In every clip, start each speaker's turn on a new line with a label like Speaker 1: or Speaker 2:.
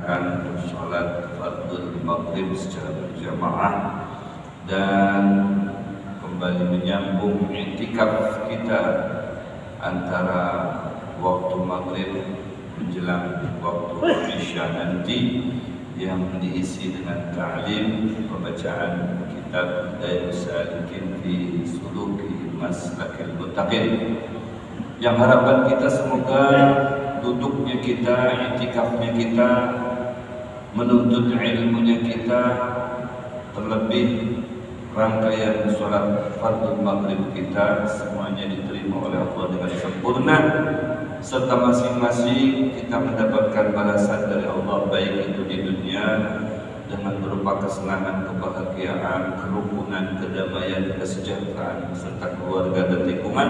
Speaker 1: melaksanakan sholat fardhu maghrib secara berjamaah dan kembali menyambung i'tikaf kita antara waktu maghrib menjelang waktu isya nanti yang diisi dengan ta'lim pembacaan kitab Hidayahus Salikin fi Suluki Maslakil Muttaqin, yang harapan kita semoga duduknya kita, i'tikafnya kita, menuntut ilmunya kita, terlebih rangkaian sholat fardhu maghrib kita semuanya diterima oleh Allah dengan sempurna, serta masing-masing kita mendapatkan balasan dari Allah, baik itu di dunia dengan berupa kesenangan, kebahagiaan, kerukunan, kedamaian, kesejahteraan serta keluarga dan lingkungan,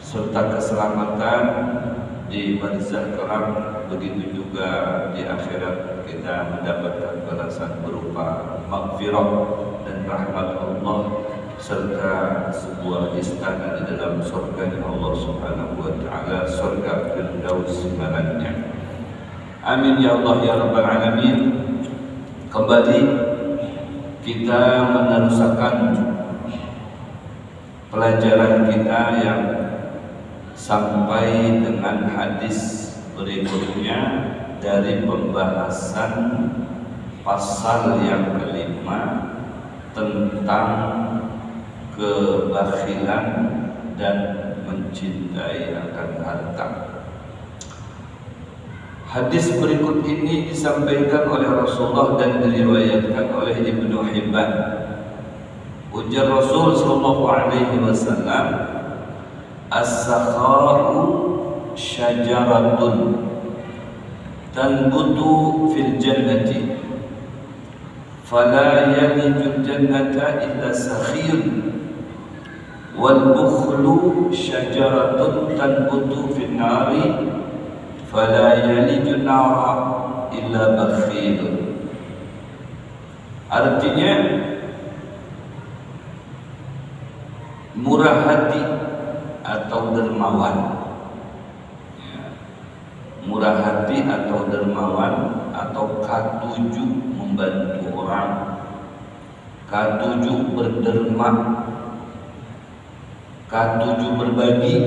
Speaker 1: serta keselamatan di barzakh kelak. Begitu juga di akhirat kita mendapatkan balasan berupa maghfirah dan rahmat Allah serta sebuah istana di dalam surga Allah Subhanahu wa taala, surga Firdaus sebenarnya. Amin ya Allah ya rabbal alamin. Kembali kita meneruskan pelajaran kita yang sampai dengan hadis berikutnya dari pembahasan pasal yang kelima tentang kebakhilan dan mencintai akan harta. Hadis berikut ini disampaikan oleh Rasulullah dan diriwayatkan oleh Ibnu Hibban. Ujar Rasul sallallahu alaihi wasallam, as-sakha'u syajaratun tanbutu fil jannati fala yalijul jannata illa sakhir wal bukhlu syajaratun tanbutu fil nari fala yalijul nara illa bakhil. Artinya murah hati atau dermawan, murah hati atau dermawan atau katujuh membantu orang, katujuh berderma, katujuh berbagi,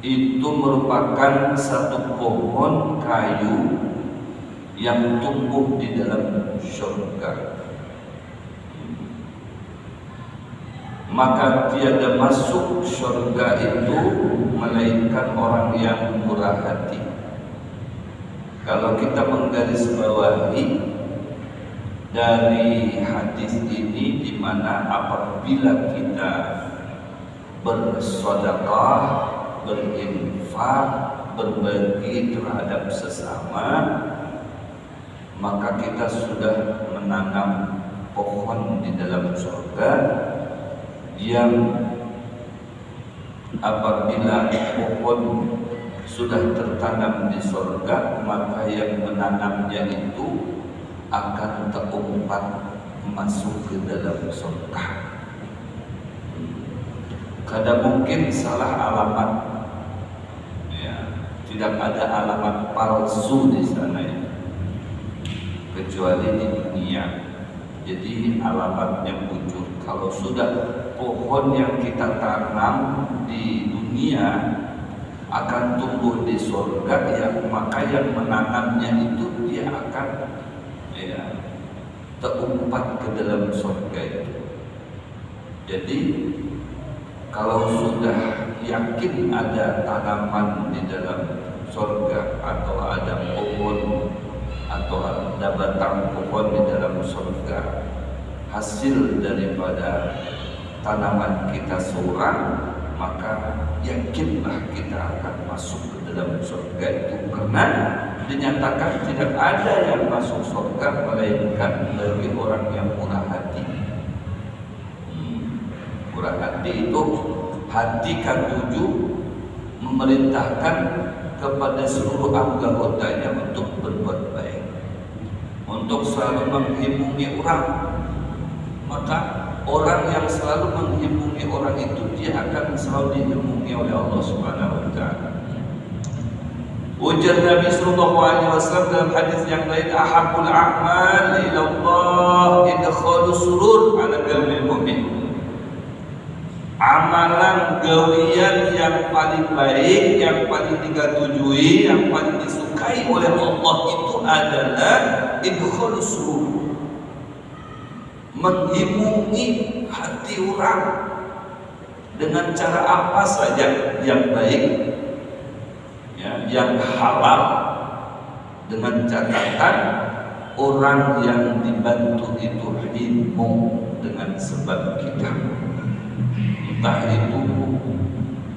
Speaker 1: itu merupakan satu pohon kayu yang tumbuh di dalam surga. Maka tiada masuk surga itu melainkan orang yang murah hati. Kalau kita menggarisbawahi dari hadis ini, di mana apabila kita bersedekah, berinfak, berbagi terhadap sesama, maka kita sudah menanam pohon di dalam surga yang apabila pohon sudah tertanam di surga, maka yang menanamnya itu akan terumpat masuk ke dalam surga. Kadang mungkin salah alamat, ya, tidak ada alamat palsu di sana itu, kecuali di dunia. Jadi alamatnya bujur. Kalau sudah pohon yang kita tanam di dunia akan tumbuh di surga, ya, maka yang menanamnya itu dia akan, ya, terumpat ke dalam surga itu. Jadi kalau sudah yakin ada tanaman di dalam surga, atau ada pohon atau ada batang pohon di dalam surga, hasil daripada tanaman kita seorang, maka yakinlah kita akan masuk ke dalam surga itu, karena dinyatakan tidak ada yang masuk surga melainkan bagi orang yang murah hati. Murah hati itu hati katujuh memerintahkan kepada seluruh anggotanya untuk berbuat baik, untuk selalu menghibungi orang. Maka orang yang selalu menghibungi orang itu, dia akan selalu dihibungi oleh Allah Subhanahu wa taala. Ujar Nabi sallallahu alaihi wasallam dalam hadis yang lain, ahabbul a'mal ila Allah idkhalus surur ala qalbil mu'min. Amalan gawian yang paling baik, yang paling dikatujui, yang paling disukai oleh Allah itu adalah idkhalus surur, menghimungi hati orang dengan cara apa saja yang baik, ya, yang halal, dengan catatan orang yang dibantu itu ilmu dengan sebab kita, entah itu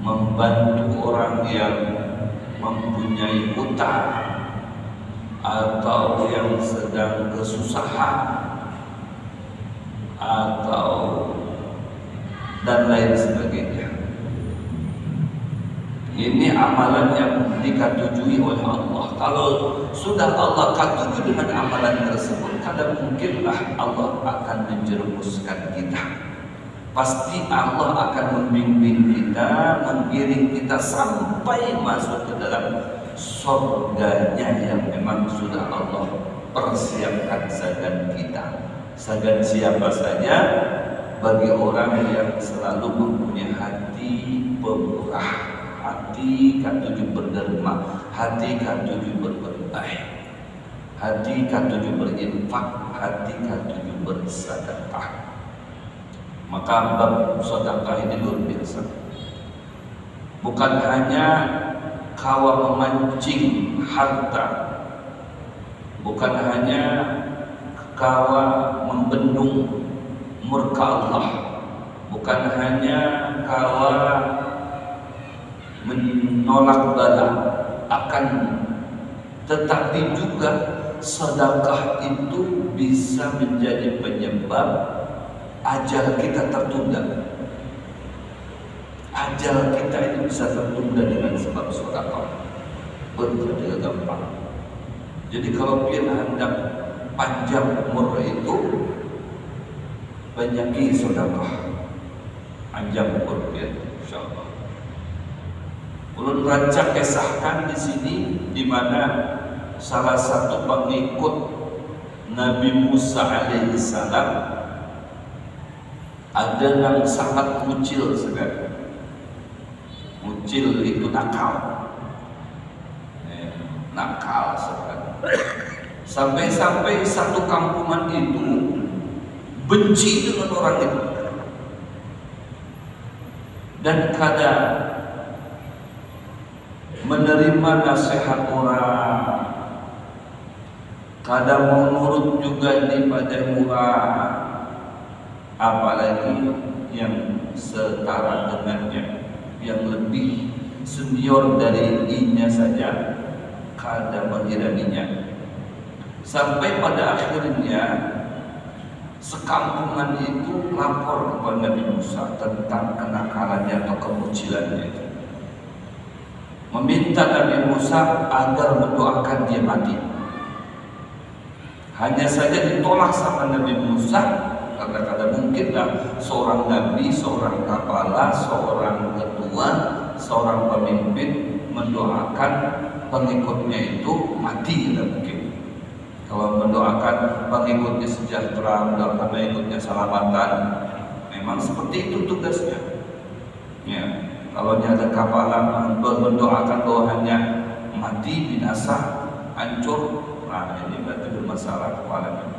Speaker 1: membantu orang yang mempunyai utang atau yang sedang kesusahan atau dan lain sebagainya. Ini amalan yang dikatujui oleh Allah. Kalau sudah Allah katuju dengan amalan tersebut, kadang mungkinlah Allah akan menjerumuskan kita. Pasti Allah akan membimbing kita, mengiring kita sampai masuk ke dalam surganya yang memang sudah Allah persiapkan sagan kita. Sagan siapa saja? Bagi orang yang selalu mempunyai hati pemurah, hati katuju berderma, hati katuju berbuat baik, hati katuju berinfak, hati katuju bersedekah. Maka bab sedekah ini luar biasa. Bukan hanya kawa memancing harta, bukan hanya kawa membendung murka Allah, bukan hanya kawa menolak bala, akan tetapi juga sedekah itu bisa menjadi penyebab ajal kita tertunda. Ajal kita itu bisa tertunda dengan sebab sedekah. Betul gampang. Jadi kalau pian hendak panjang umur itu banyaki sedekah, panjang umur pian insyaallah. Ulun rancang kisahkan di sini di mana salah satu pengikut Nabi Musa alaihi salam ada yang sangat mucil sekali. Mucil itu nakal, nakal sekali. Sampai-sampai satu kampungan itu benci dengan orang itu, dan kadang menerima nasihat orang, kadang menurut juga daripada orang, apalagi yang setara dengannya, yang lebih senior dari dirinya saja, kadang menghirauinya. Sampai pada akhirnya sekampungan itu lapor kepada Nabi Musa tentang kenakalannya atau kemucilannya itu, meminta Nabi Musa agar mendoakan dia mati. Hanya saja ditolak sama Nabi Musa, karena mungkinlah seorang nabi, seorang kepala, seorang ketua, seorang pemimpin mendoakan pengikutnya itu mati, tidak mungkin. Kalau mendoakan pengikutnya sejahtera, mendoakan pengikutnya selamatan, memang seperti itu tugasnya. Ya, kalau dia ada kepala mendoakan bawahannya mati, binasa, hancur, nah ini berarti bermasalah kepalanya.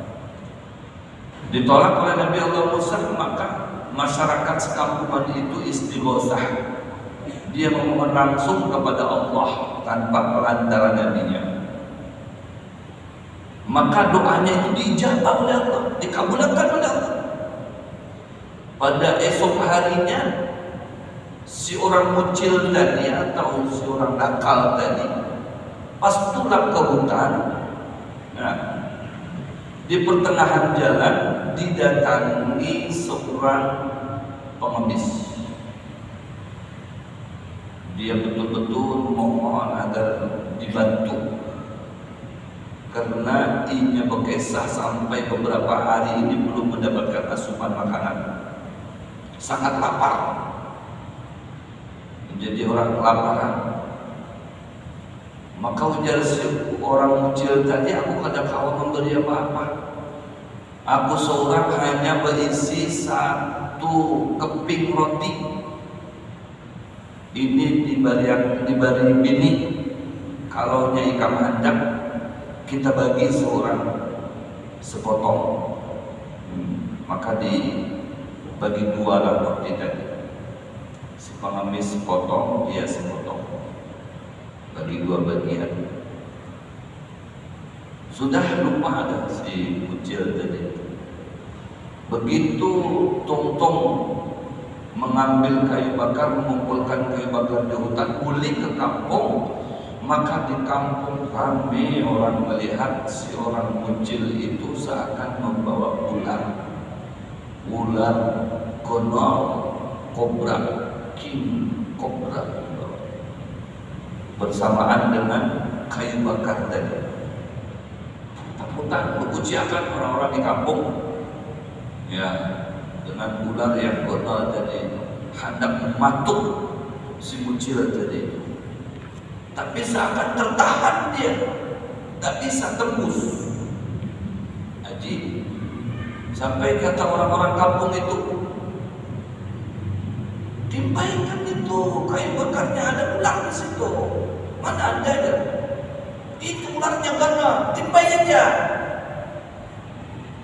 Speaker 1: Ditolak oleh Nabi Allah Musa, maka masyarakat sekampungan itu istighosah. Dia memohon langsung kepada Allah tanpa perantara nabinya. Maka doanya itu dijawab oleh Allah, dikabulkan oleh Allah. Pada esok harinya, si orang mucil tadi atau si orang nakal tadi pas pulang ke hutan, nah, di pertengahan jalan didatangi seorang pengemis. Dia betul-betul mohon agar dibantu, karena inya berkisah sampai beberapa hari ini belum mendapatkan asupan makanan, sangat lapar, menjadi orang kelaparan. Maka ujar si orang mucil tadi, aku kada kawan memberi apa-apa. Aku seorang hanya berisi satu keping roti. Ini diberi bini. Kalau nyai kam hendak, kita bagi seorang sepotong. Maka dibagi dua lah roti tadi. Si pengemis sepotong, dia sepotong. Bagi dua bagian. Sudah lupa ada si mucil tadi. Begitu Tong-Tong mengambil kayu bakar, mengumpulkan kayu bakar di hutan, pulih ke kampung, maka di kampung ramai orang melihat si orang mucil itu seakan membawa ular gonol, kobra, king kobra, bersamaan dengan kayu bakar tadi. Takutan, menguciakan orang-orang di kampung, ya, dengan ular yang gonol tadi, hendak mematuk si mucil tadi itu. Tapi seakan tertahan dia, tak bisa tembus. Haji, sampai kata orang-orang kampung itu, timpaikan itu kayu bakarnya, ada ular di situ. Mana ada ya? Itu ularnya gana, timpai aja.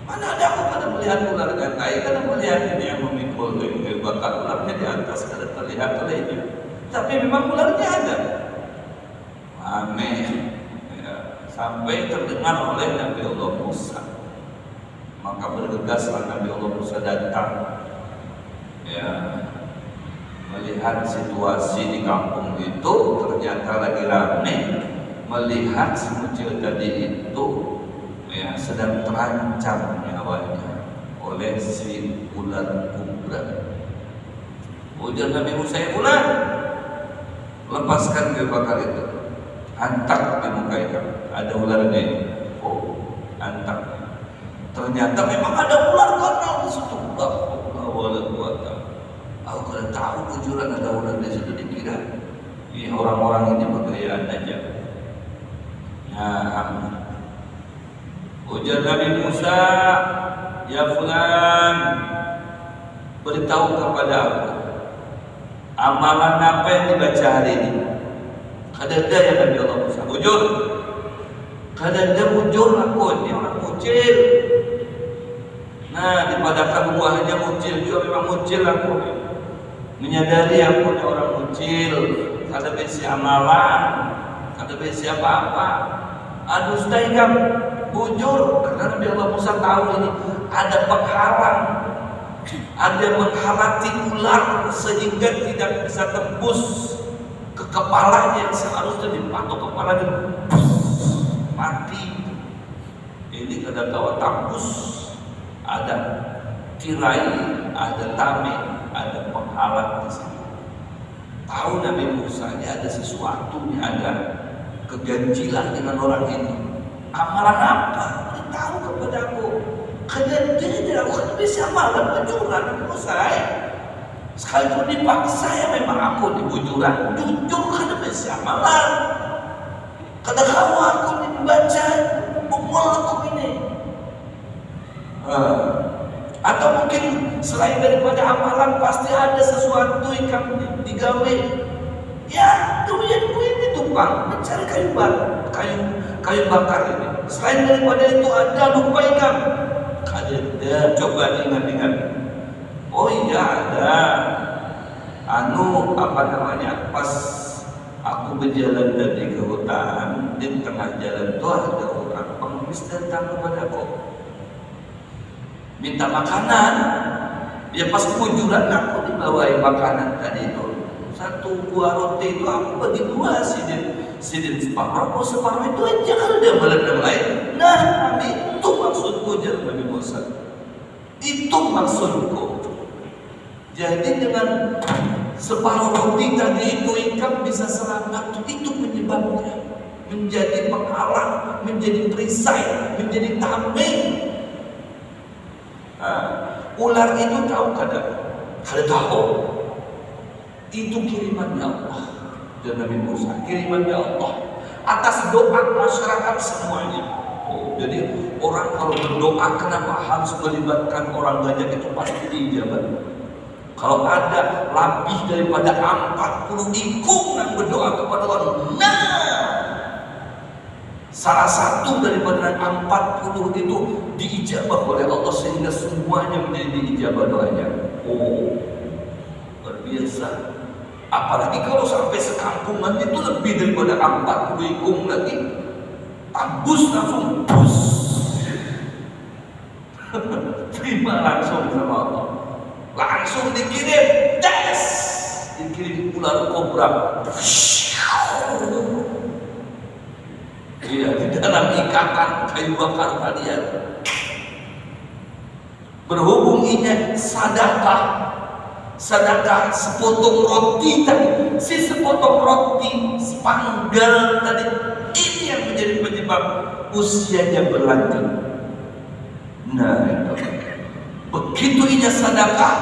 Speaker 1: Mana ada, aku pada melihat ular gantai, karena melihat ini yang memikul kayu bakar, ularnya di atas, kada terlihat olehnya. Tapi memang ularnya ada. Amin. Ya, sampai terdengar oleh Nabi Allah Musa. Maka bergegaslah Nabi Allah Musa datang, ya, melihat situasi di kampung itu. Ternyata lagi ramai, melihat si mucil tadi itu, ya, sedang terancam nyawanya oleh si ular kobra. Ujar Nabi Musa, ya ular, lepaskan kayu bakar itu, hantak di muka ikan. Ada ularnya ini. Oh, hantak. Ternyata memang ada ular gonol di situ. Aku kada tahu bujuran ada ular di situ, dikira ini orang-orang ini bergayaan aja. Nah, ujar Nabi Musa, ya fulan, beritahu kepada aku, amalan apa yang dibaca hari ini? Kada ya Nabi Allah Musa, bujur. Kada bujur aku, ini orang mucil. Nah, dipadakan buahnya mucil juga, memang mucil aku. Menyadari aku ini orang mucil, kada besi amalan, kada besi apa-apa. Aduh, sudah bujur, karena Nabi Allah Musa tahu ini ada penghalang, ada menghalati ular sehingga tidak bisa tembus ke kepalanya, seharusnya dipatok kepalanya, mati. Ini kada tahu tembus, ada tirai, ada tameng, ada penghalang di sini. Tahu Nabi Musa ini ada sesuatu, ini ada keganjilan dengan orang ini. Amalan apa? Beritahu kepada aku. Kada aku kada bisa amalan bujuran Nabi Musa. Sekalipun dipaksa, ya memang aku di bujuran, jujur kada bisa amalan. Kada kamu aku dibaca bumul aku ini. Atau mungkin selain daripada amalan pasti ada sesuatu yang digawe. Ya, duitku ini tukang mencari kayu bakar ini. Selain daripada itu ada lupa ikan. Ada, coba ingat-ingat. Oh iya ada. Apa namanya? Pas aku berjalan dari ke hutan, di tengah jalan itu ada orang pengemis datang kepadaku. Minta makanan, ya pas kemujuran aku dibawai makanan tadi itu. Satu buah roti itu aku bagi dua, sidin separuh, aku separuh itu aja, kan ada yang lain. Nah, Nabi, itu maksudku, jawab Nabi Musa. Itu maksudku. Jadi dengan separuh roti tadi itu ikan bisa selamat, itu penyebabnya. Menjadi penghalang, menjadi perisai, menjadi tameng. Ular itu tahu kada tahu. Itu kirimannya Allah. Dan Nabi Musa, kirimannya Allah. atas doa masyarakat semuanya. Oh, jadi orang kalau berdoa kenapa harus melibatkan orang banyak, itu pasti diijabah. Kalau ada lebih daripada 40 ikung yang berdoa kepada Allah, salah satu daripada 40 itu diijabah oleh Allah sehingga semuanya menjadi diijabah doanya. Oh, luar biasa. Apalagi kalau sampai sekampungan itu lebih daripada 40 ikung lagi, tembus langsung bus. Terima langsung sama Allah. Langsung dikirim, dikirim ular kobra. Iya, di dalam ikatan kayu bakar kalian. Berhubung ini sedekah sepotong roti tadi, si sepotong roti, sepanggal tadi, ini yang menjadi penyebab usianya berlanjut. Nah, itu. Begitu ini sedekah,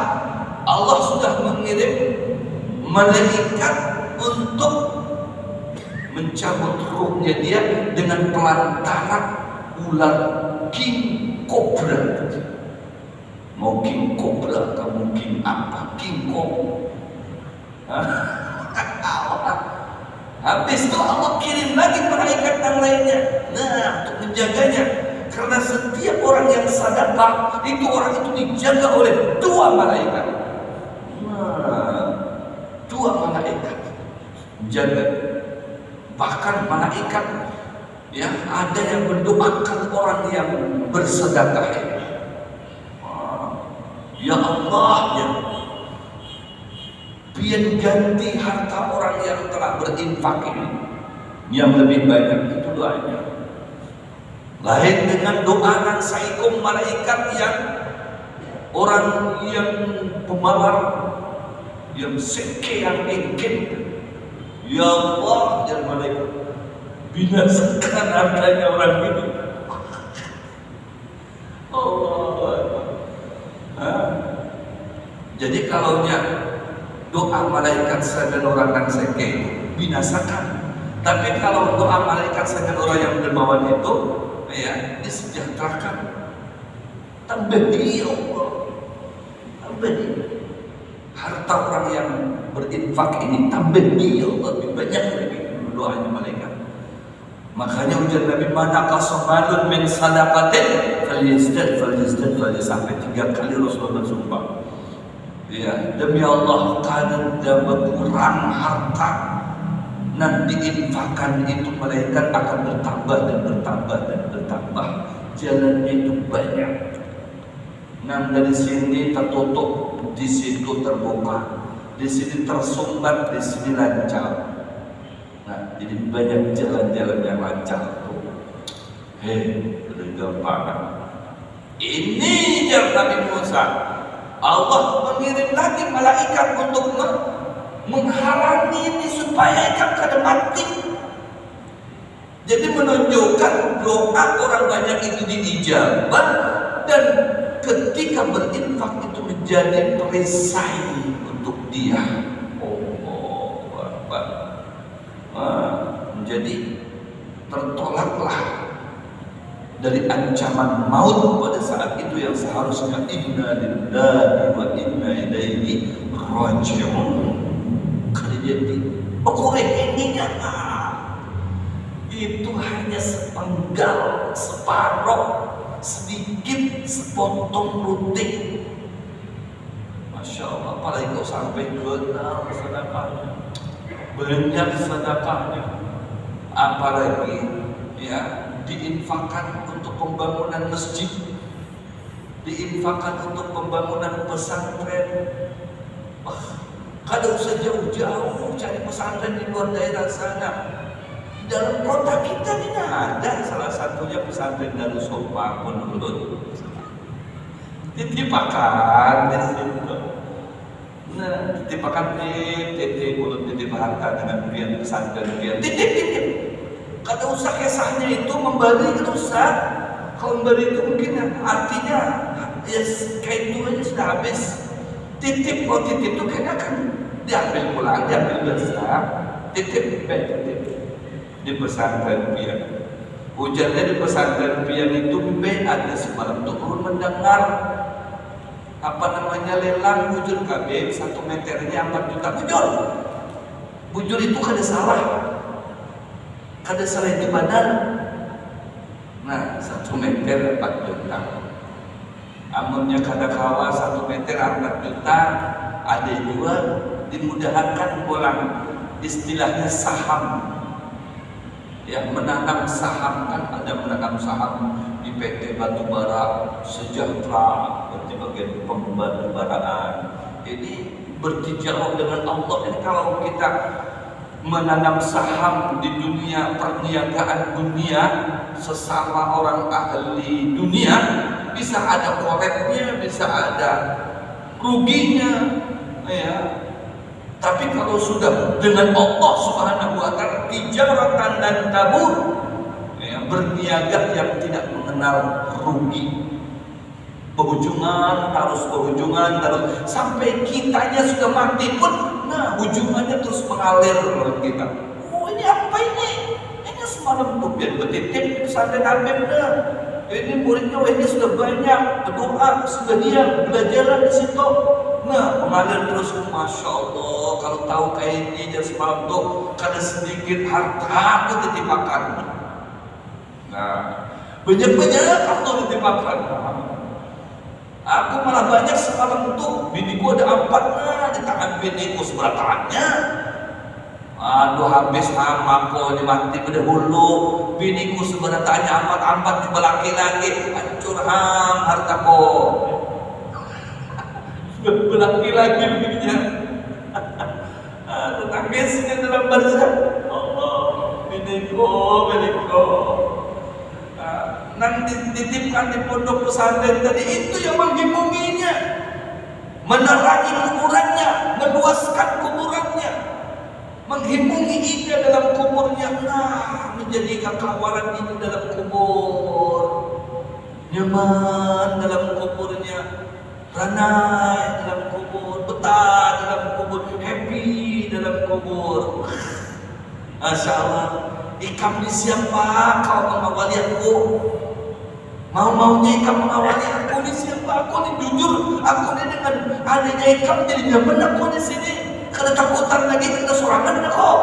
Speaker 1: Allah sudah mengirim malaikat untuk mencabut ruhnya dia dengan pelantaran ular king cobra. Mau king cobra atau mungkin apa, king kong. Habis itu Allah kirim lagi malaikat yang lainnya, untuk menjaganya. Karena setiap orang yang sedekah itu, orang itu dijaga oleh 2 malaikat. Dua malaikat menjaga. Bahkan malaikat yang ada yang mendoakan orang yang bersedekah. Ya Allah, ya biar ganti harta orang yang telah berinfak ini yang lebih banyak, itu doanya. Lain dengan doa nan saikum malaikat yang orang yang pemalar, yang seke, yang engken. Ya Allah, ya malaikat, binasakan hartanya orang ini. Jadi kalau doa malaikat saja orang yang seke binasakan. Tapi kalau doa malaikat saja orang yang dermawan itu, ya, disejahterakan. Tambah dia Allah, tambah dia. Harta orang yang berinfak ini tambah dia Allah, lebih banyak lagi doanya malaikat. Makanya ujar Nabi, mana kasomalun min sadaqatin falyazdad sampai 3 kali Rasulullah bersumpah. Ya, demi Allah, kadang berkurang harta nanti infakkan itu, malaikat akan bertambah dan bertambah dan bertambah. Jalannya itu banyak. Nah, dari sini tertutup, di situ terbuka, di sini tersumbat, di sini lancar. Nah, jadi banyak jalan-jalan yang lancar tuh. Bergampangan. Ini yang Nabi Musa. Allah mengirim lagi malaikat untuk menghalangi ini supaya ikan kada mati. Jadi menunjukkan doa orang banyak itu diijabah, dan ketika berinfak itu menjadi perisai untuk dia. Menjadi tertolaklah dari ancaman maut pada saat itu yang seharusnya inna lillahi wa inna ilaihi raji'un. Jadi ininya itu hanya sepenggal, separuh, sedikit, sepotong rutik. Masya Allah, apalagi kau sampai kenal sedekahnya, banyak sedekahnya, apalagi ya diinfakkan untuk pembangunan masjid, diinfakkan untuk pembangunan pesantren. Kada usah jauh-jauh cari pesantren di luar daerah sana. Di dalam kota kita ini ada, salah satunya pesantren Darussofa Ponorogo. Titipakan di situ. Nah, titipakan titip mulut, titip harta dengan pian pesantren pian. Titip. Kada usah kisahnya itu memberi, kada usah. Kalau memberi itu mungkin artinya ya kayak itu aja sudah habis. Titip, kalau titip itu kayaknya kan diambil pulang, diambil besar. Titip. di pesantren pian. Hujannya di pesantren pian itu ada semalam turun mendengar lelang bujur KB 1 meternya 4 juta bujur itu kada salah itu badan. Nah 1 meter 4 juta amunnya kada kawa 1 meter 4 juta ada juga dimudahkan pulang istilahnya saham ya, menanam saham. Kan ada menanam saham di PT Batubara Sejahtera berarti bagian pembataraan. Ini bertijarah dengan Allah. Jadi kalau kita menanam saham di dunia perniagaan dunia sesama orang ahli dunia, bisa ada koreknya, bisa ada ruginya ya. Tapi kalau sudah dengan Allah Subhanahu wa taala tijaratan dan tabur ya, berniaga yang tidak mengenal rugi, berhubungan terus sampai kitanya sudah mati pun, nah hubungannya terus mengalir oleh kita. Oh ini apa ini? Ini semalam tuh biar bertitip di pesantren Habib dah. Ini muridnya ini sudah banyak berdoa, sudah dia belajar di situ. Nah mengalir terus, masya Allah. Kalau tahu kayak ini dan semalam tuh kada sedikit harta aku ditimpakan. Nah banyak aku ditimpakan. Aku malah banyak semalam tuh, biniku ada 4, nah di tangan biniku seberataannya. Aduh habis amaku ini mati berdahulu, biniku seberataannya 4 dibelaki lagi, hancur hartaku. Belaki lagi bininya. Aduh tangisnya dalam barzah. Allah, biniku. Nang dititipkan di pondok pesantren tadi itu yang menghimunginya, menerangi kuburannya, meluaskan kuburannya, menghimungi dia dalam kuburnya. Nah menjadi kawan ini dalam kubur, nyaman dalam kuburnya, ranai dalam kubur, betah dalam kubur, happy dalam kubur. Masya Allah. Ikam ni siapa kau mengawali aku? Mau-maunya ikam mengawali aku ni siapa? Aku ni jujur, aku ni dengan adanya ikam jadi nyaman aku di sini. Kada takutan lagi, kada sorangan aku.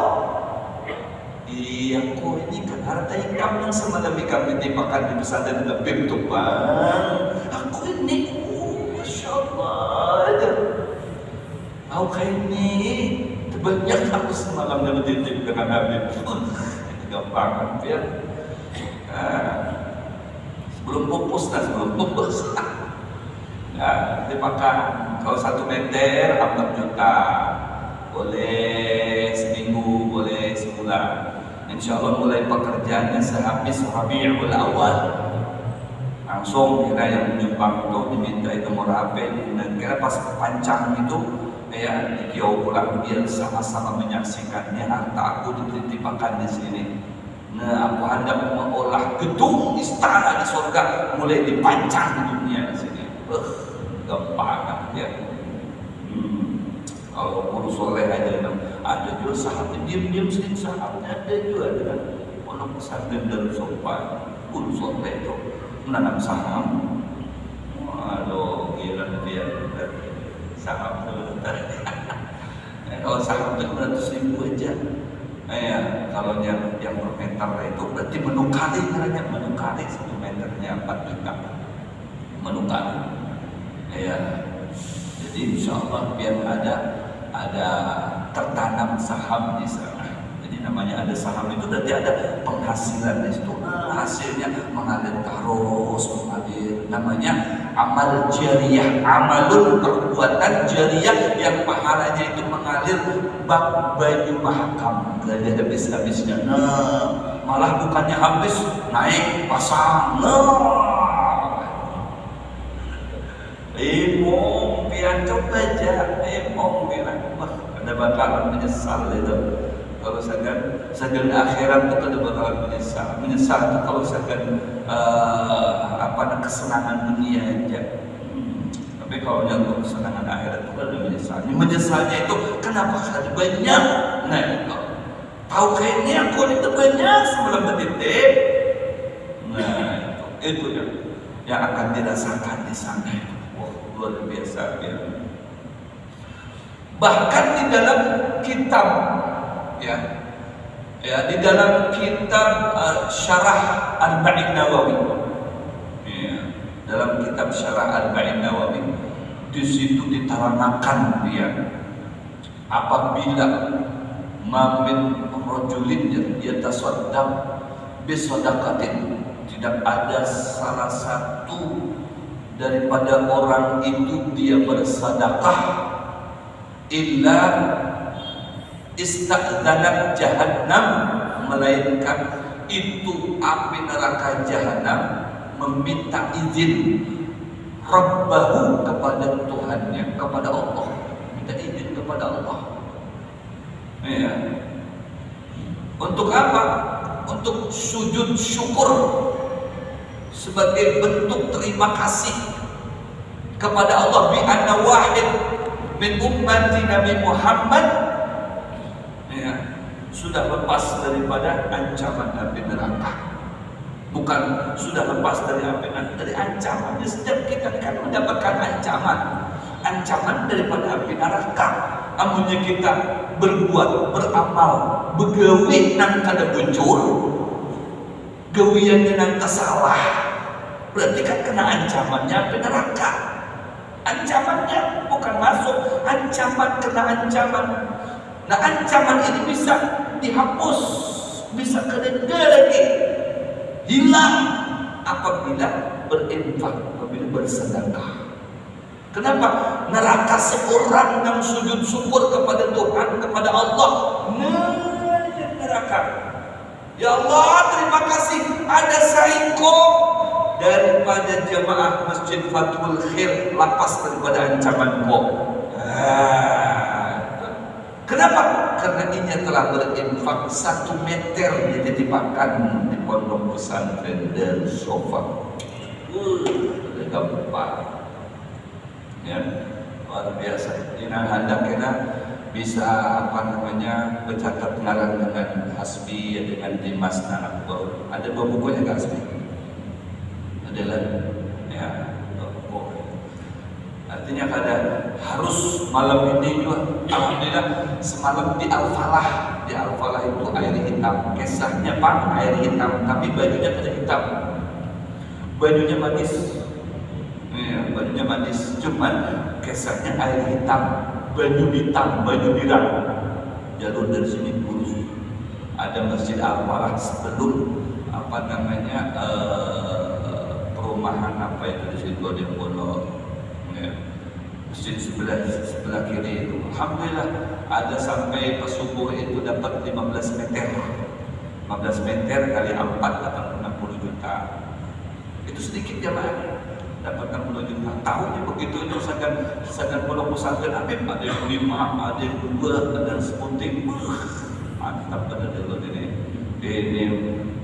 Speaker 1: Iya, aku ini kan harta ikam yang semalam ikam ditimpakan di pesantren Habib tu bang. Aku ini, masya Allah. Aku kayak ini banyak aku semalam dapat dititip dengan Habib. Gampang ya. Sebelum pupus. Nah, dimakan. Kalau 1 meter 4 juta, boleh seminggu, boleh sebulan. Insya Allah mulai pekerjaannya sehabis Rabiul Awal. Langsung kira yang menyumbang itu diminta nomor HP dan kira pas pancang itu ya dikiau pulang biar sama-sama menyaksikannya harta aku dititipkan di sini. Nah aku hendak mengolah gedung istana di surga mulai dipancang dunia di sini. Gampang ya. Kalau urus soleh ada juga sahabat diam-diam sedikit sahabatnya ada juga dengan pondok pesantren dan sopan urus soleh itu menanam saham. Waduh gila dia saham kalau saham itu 200.000 aja. Kalau yang per meter itu berarti menukari 1 meternya 4 juta menukari. Jadi insya Allah biar ada tertanam saham di sana. Jadi namanya ada saham itu berarti ada penghasilan di situ. Hasilnya mengalir terus mengalir. Namanya amal jariyah, amalun perbuatan jariyah yang pahalanya itu mengalir bak baju mahakam, gak ada habis-habisnya. Nah, malah bukannya habis naik pasang. Nah, pian coba aja, bilang ada bakalan menyesal itu. Kalau segan akhirat itu ada bakalan menyesal itu kalau segan kesenangan dunia aja. Tapi kalau untuk kesenangan akhirat itu ada menyesal. Menyesalnya itu kenapa ada banyak? Nah itu Tauhidnya aku itu banyak sebelum betitik. Nah, itu yang akan dirasakan di sana. Wah, luar biasa ya. Bahkan di dalam kitab di dalam kitab Syarah Arba'in Nawawi, dalam kitab Syarah Arba'in Nawawi, di situ diterangkan apabila mamin rajulin yatasaddaq bisadaqatin, tidak ada salah satu daripada orang itu dia bersedekah illa istadzanat jahannam, melainkan itu api neraka jahannam meminta izin Rabbahu kepada Tuhannya, kepada Allah, minta izin kepada Allah. Ya. Untuk apa? Untuk sujud syukur sebagai bentuk terima kasih kepada Allah bi anna wahid min ummati Nabi Muhammad sudah lepas daripada ancaman api neraka. Bukan sudah lepas dari api neraka, dari ancaman. Setiap kita kan mendapatkan ancaman daripada api neraka. Amunnya kita berbuat, beramal, begawe nang kada bocor, gawiannya nang kesalah, berarti kan kena ancamannya api neraka. Ancamannya bukan masuk, kena ancaman. Nah, ancaman ini bisa dihapus, bisa kedenda lagi, hilang apabila berinfak, apabila bersedekah. Kenapa? Neraka seorang yang sujud syukur kepada Tuhan, kepada Allah, neraka. Ya Allah, terima kasih ada saiko daripada jemaah Masjid Fathul Khair lepas daripada ancamanmu. Kenapa? Karena ini telah berinfak 1 meter dititipkan di pondok pesantren Darussofa. Gampang. Ya, luar biasa. Ini hendak kita bisa bercatat ngaran dengan Hasbi, dengan Dimas Nanakbo. Ada 2 bukunya Kak Hasbi? Ada lagi. Ya, 2 buku. Artinya harus malam ini juga. Alhamdulillah semalam di Al-Falah. Di Al-Falah itu air hitam. Kisahnya Pak, air hitam, tapi bajunya tidak hitam. Bajunya manis. Ya, bajunya manis, cuman kesannya air hitam, baju hitam, baju biru. Jalur dari sini lurus. Ada Masjid Al-Falah sebelum perumahan itu di situ ada pondok. Ya. Masjid sebelah kiri itu. Alhamdulillah ada sampai pesubuh itu dapat 15 meter. 15 meter kali 4 dapat 60 juta. Itu sedikit jamaahnya. Dapat 60 juta. Tahunnya begitu itu sedang pondok pesantren Habib, ada yang 5, ada yang 2, ada yang sepunting. Mantap pada dulu ini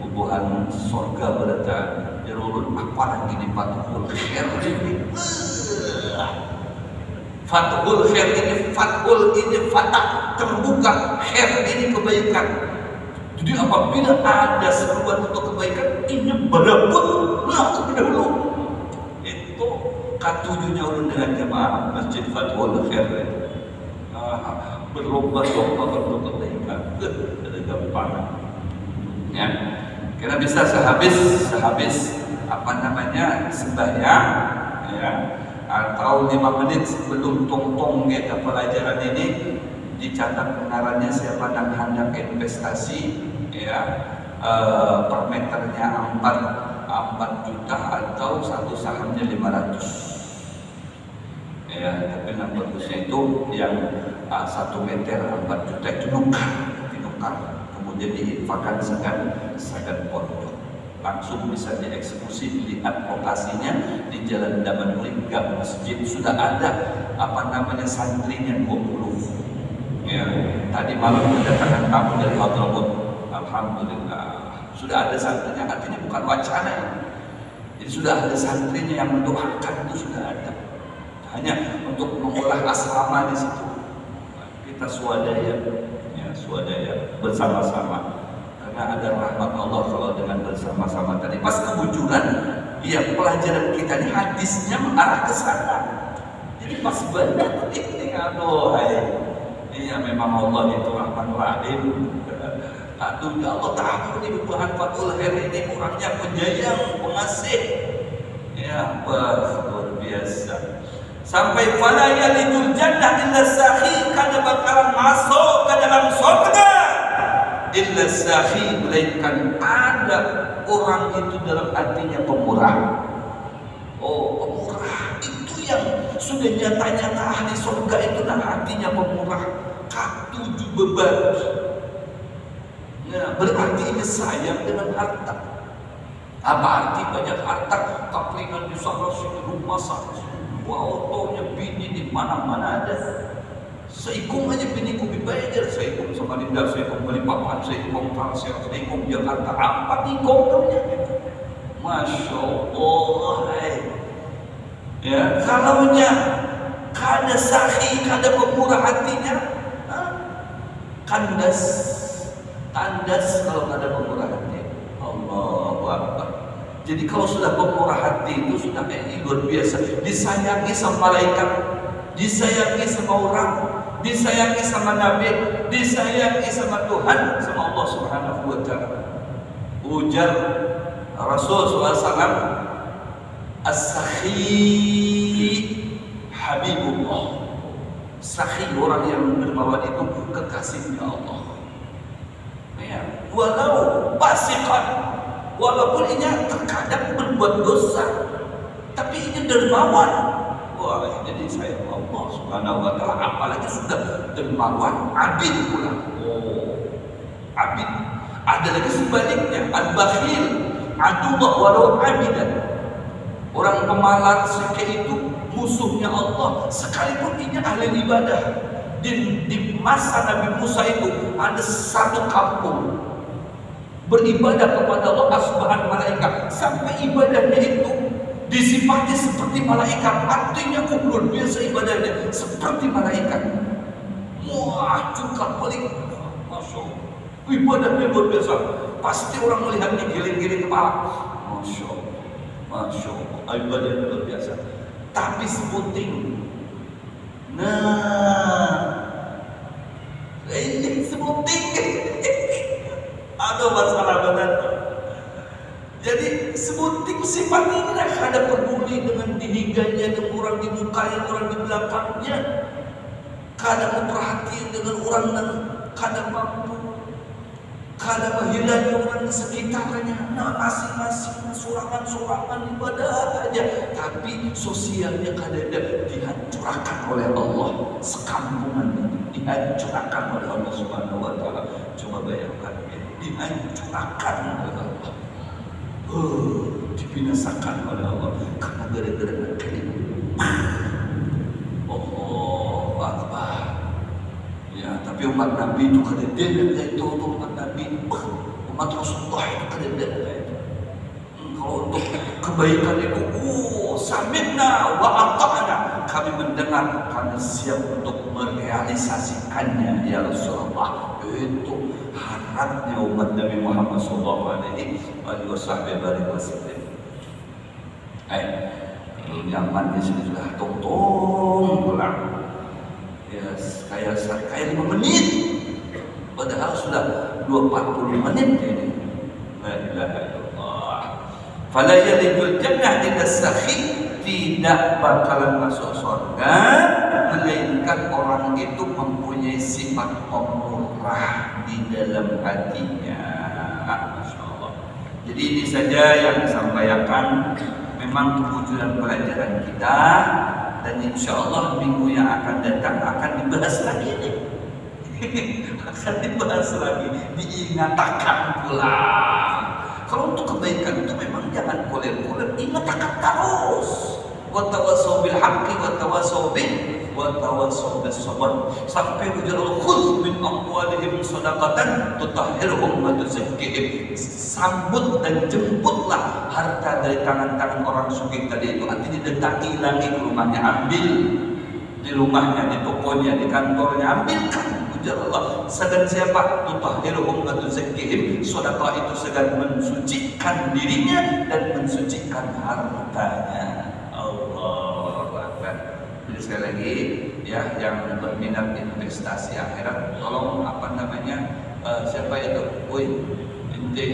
Speaker 1: bubuhan surga berada di urut apa lagi di Fathul Khair ini. Fathul Khair ini, fatah terbuka, khair ini kebaikan. Jadi apabila ada seruan untuk kebaikan, ini berebut langsung dahulu. Katujuhnya ulun dengan jemaah Masjid Fathul Khair berlomba-lomba untuk kebaikan. Ada gampang. Ya, kira bisa sehabis sembahyang, ya, atau 5 menit sebelum tong-tong kita pelajaran ini dicatat pengarannya siapa yang hendak investasi, ya, per meternya 4 juta atau satu sahamnya 500. Ya, tapi yang bagusnya itu yang 1 meter 4 juta itu dinukar, kemudian diinfakkan segan pondok. Langsung bisa dieksekusi. Lihat lokasinya di Jalan Damanuri, gang masjid. Sudah ada santrinya 20. Ya, tadi malam kedatangan tamu dari Hadramaut. Alhamdulillah sudah ada santrinya, artinya bukan wacana ya. Jadi sudah ada santrinya yang mendoakan, itu sudah ada. Hanya untuk mengolah asrama di situ kita swadaya ya swadaya, bersama-sama. Karena ada rahmat Allah kalau dengan bersama-sama tadi. Pas kebujuran, ya pelajaran kita ini hadisnya mengarah ke sana. Jadi pas benar ini, aduh, iya memang Allah itu Rahman Rahim. Aduh, ya Allah tahu nih Tuhan Fathul Khair ini orangnya penyayang, pengasih. Ya, luar biasa. Sampai fala yalijul jannah illa sakhi, kada bakalan masuk ke dalam surga illa sakhi, melainkan ada orang itu dalam hatinya pemurah. Oh, pemurah itu yang sudah nyata-nyata ahli surga itu nah hatinya pemurah, katuju berbagi. Nah, berarti ini sayang dengan harta. Apa arti banyak harta? Kaplingan di sana sini, rumah sana sini, autonya bini di mana-mana ada. Seikung aja bini ku dibayar, seikung sama Linda, seikung Balikpapan, seikung Tangsel, seikung Jakarta, apa tikung namanya? Masya Allah. Ya, kalaunya kada sahi, kada pemurah hatinya, tandas kalau ada pemurah hati. Allahu Akbar. Jadi kalau sudah pemurah hati itu sudah luar biasa. Disayangi sama malaikat, disayangi sama orang, disayangi sama Nabi, disayangi sama Tuhan, sama Allah Subhanahu wa Ta'ala. Ujar Rasul SAW, As-Sakhi Habibullah. Sakhi, orang yang dermawan itu kekasihnya Allah. Ya, walau fasiqan, walaupun ini terkadang berbuat dosa, tapi ini dermawan. Wah, jadi saya Allah Subhanahu wa Ta'ala, apalagi sudah dermawan, abid pula. Oh, abid. Ada lagi sebaliknya, al-bakhil, adullah walau abidan. Orang pemalas seperti itu musuhnya Allah, sekalipun ini ahli ibadah. Di masa Nabi Musa itu ada satu kampung beribadah kepada Allah asbahan malaikat, sampai ibadahnya itu disifati seperti malaikat. Artinya luar biasa ibadahnya seperti malaikat. Wah, juga balik, masya Allah, ibadahnya luar biasa. Pasti orang melihatnya giling-giling kepala. Masya Allah, masya Allah, ibadahnya luar biasa. Tapi sebuting, ini sebuting. Aduh, masalah benar. Jadi sebuting sifat ini ada peduli dengan dihiganya, dengan orang di mukanya, orang di belakangnya. Kadang memperhatikan dengan orang dan kadang mampu, kadang menghilangkan orang di sekitarnya. Nah, masing-masing surangan-surangan ibadah aja, tapi sosialnya kadang dihancurkan oleh Allah. Sekampungan itu dihancurkan oleh Allah Subhanahu wa Ta'ala. Coba bayangkan, dihancurkan oleh Allah, dibinasakan oleh Allah karena gara-gara kalimat. Allahu Akbar. Ya, tapi umat Nabi itu kada dengar itu, umat Nabi, umat Rasulullah itu kada dengar itu. Kalau untuk kebaikan itu, sami'na wa ata'na, kami mendengar, kami siap untuk merealisasikannya ya Rasulullah. Itu harapnya umat Nabi Muhammad sallallahu alaihi wasallam. Kalau nyamannya sudah tong-tong pulang. Ya, kayak 5 menit, padahal sudah 20 menit ini. La ilaha illallah. Fala yalijul jannah illa sakhi, tidak bakalan masuk surga melainkan orang itu mempunyai sifat pemurah di dalam hatinya. Masya Allah. Jadi ini saja yang disampaikan, memang kebujuran pelajaran kita. Dan insya Allah minggu yang akan datang akan dibahas lagi nih. Akan dibahas lagi, diingatkan pula. Kalau untuk kebaikan itu memang jangan koler-koler, ingatkan terus. Wa tawassaw bil haqqi wa tawassaw bis sabr. Sampai ujar Allah, khudh min amwalihim shadaqatan tutahhiruhum wa tuzakkihim. Sambut dan jemputlah harta dari tangan-tangan orang sugih tadi itu. Artinya didatangi lagi ke rumahnya, ambil di rumahnya, di tokonya, di kantornya, ambilkan. ujar Allah, segan siapa? Tutahhiruhum wa tuzakkihim. Sedekah itu segan mensucikan dirinya dan mensucikan hartanya. Allahu Akbar. Jadi sekali lagi ya, yang berminat investasi akhirat, tolong siapa itu? Woi, ente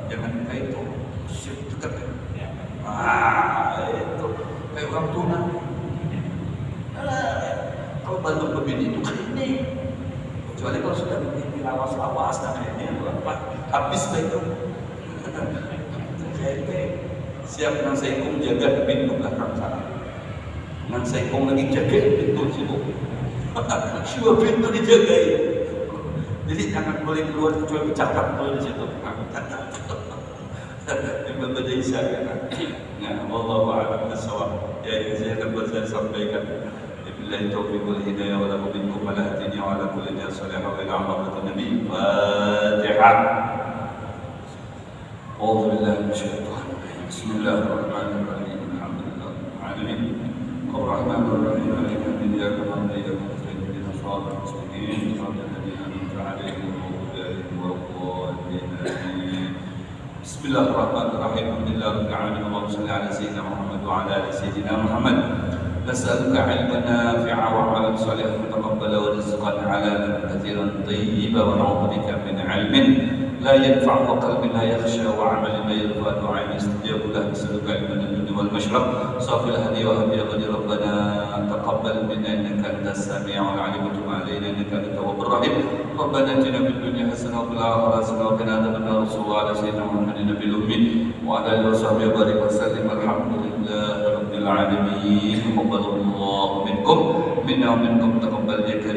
Speaker 1: jangan kayak itu. Dekat. Itu kayak orang tuna. Kalau bantu pembini itu kan ini, kecuali kalau sudah begini lawas-lawas dan ini habis itu. Siap nang saikung jaga pintu belakang sana. Nang saikung lagi jaga pintu situ. Semua pintu dijagai. Jadi jangan boleh keluar kecuali bercakap dulu di situ. Membaca isyarat. Nah, wallahu a'lam bishawab. Ya, ini saya dapat saya sampaikan. Billahi taufiq wal hidayah wa lahu minkum wa la hadini wa ala kulli jan salih wa ila rahmatin nabi. Fatihah. A'udzu billahi minasyaitonir rajim. Bismillahirrahmanirrahim. Alhamdulillahil alamin. Ar-Rahmanir Rahim. Maliki yaumiddin. Iyyaka na'budu wa iyyaka nasta'in. Ihdinas siratal mustaqim. Siratal ladzina an'amta 'alaihim ghairil maghdubi 'alaihim waladdallin. Bismillahirrahmanirrahim. Alhamdulillahirabbil alamin. Allahumma shalli ala sayyidina Muhammad wa ala ali sayyidina Muhammad. Nas'aluka 'ilman nafi'an wa 'amalan shalihan mutaqabbalan wa rizqan halalan katsiran thayyiban wa na'udzu bika min 'ilmin la yanfa'u wa qalbin la yakhsha wa 'amalin la yarfa'u wa 'aynin yastajabu lahu. Nas'aluka 'ilman al-dunya wal mashrab safil hadi wa hadi ghadi rabbana taqabbal minna innaka antas sami'ul 'alim wa tub 'alaina innaka antat tawwabur rahim. Rabbana atina fid dunya hasanah wa fil akhirati hasanah wa qina adzabannar. Sallallahu ala sayyidina Muhammadin nabiyil ummi wa ala alihi wa sahbihi wa barik wa sallim. Alhamdulillahi rabbil alamin. Taqabbalallahu minkum minna wa minkum taqabbal ya karim.